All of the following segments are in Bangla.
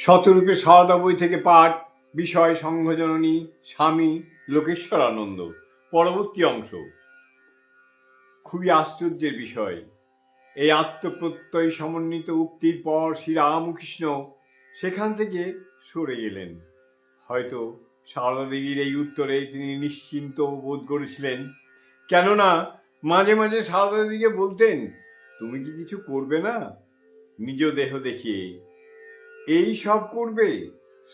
শতরূপে সারদা বই থেকে পাঠ, বিষয় সংঘজননী, স্বামী লোকেশ্বরানন্দ। পরবর্তী অংশ। খুবই আশ্চর্যের বিষয়, এই আত্মপ্রত্যয় সমন্বিত উক্তির পর শ্রীরামকৃষ্ণ সেখান থেকে সরে গেলেন। হয়তো সারদা দেবীর এই উত্তরে তিনি নিশ্চিন্ত বোধ করেছিলেন, কেননা মাঝে মাঝে সারদা দেবীকে বলতেন, তুমি কি কিছু করবে না নিজ দেহ দেখিয়ে? এই সব করবে?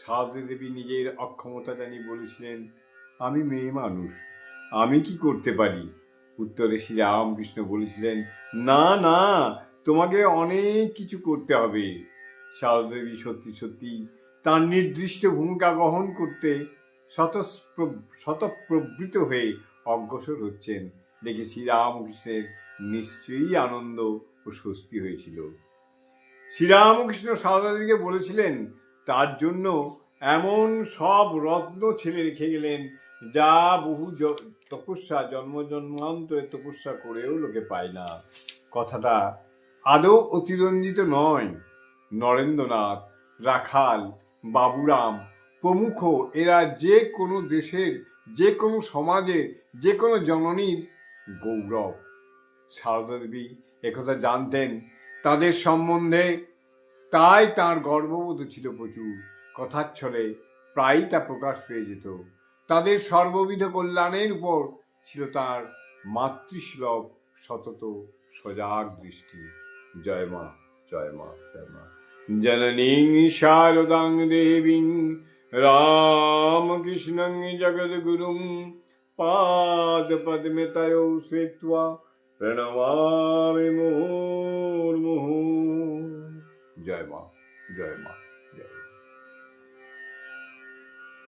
সারদা দেবী নিজের অক্ষমতা জানিয়ে বলেছিলেন, আমি মেয়ে মানুষ, আমি কি করতে পারি? উত্তরে শ্রীরামকৃষ্ণ বলেছিলেন, না না, তোমাকে অনেক কিছু করতে হবে। সারদা দেবী সত্যি সত্যি তার নির্দিষ্ট ভূমিকা গ্রহণ করতে স্বতঃপ্রবৃত হয়ে অগ্রসর হচ্ছেন দেখে শ্রীরামকৃষ্ণের নিশ্চয়ই আনন্দ ও স্বস্তি হয়েছিল। শ্রীরামকৃষ্ণ সারদা দেবীকে বলেছিলেন, তার জন্য এমন সব রত্ন ছেলে রেখে গেলেন যা বহু তপস্যা জন্মান্তরে তপস্যা করেও লোকে পায় না। কথাটা আদৌ অতিরঞ্জিত নয়। নরেন্দ্রনাথ, রাখাল, বাবুরাম প্রমুখ এরা যে কোনো দেশের, যে কোনো সমাজের, যে কোনো জননীর গৌরব। সারদা দেবী একথা জানতেন তাদের সম্বন্ধে, তাই তাঁর গর্ববোধ ছিল প্রচুর। কথার ছলে প্রায়ই তা প্রকাশ পেয়ে যেত। তাদের সর্ববিধ কল্যাণের উপর ছিল তাঁর মাতৃসুলভ সতত সজাগ দৃষ্টি। জয় মা, জয় মা, জয় মা। জননীং শারদাং দেবীং রামকৃষ্ণং জগদ্গুরুং পাদ পদ্মে তয়ো শ্রিত্বা প্রণমামি মুহুর্মুহুঃ। জয় মা, জয় মা, জয় মা।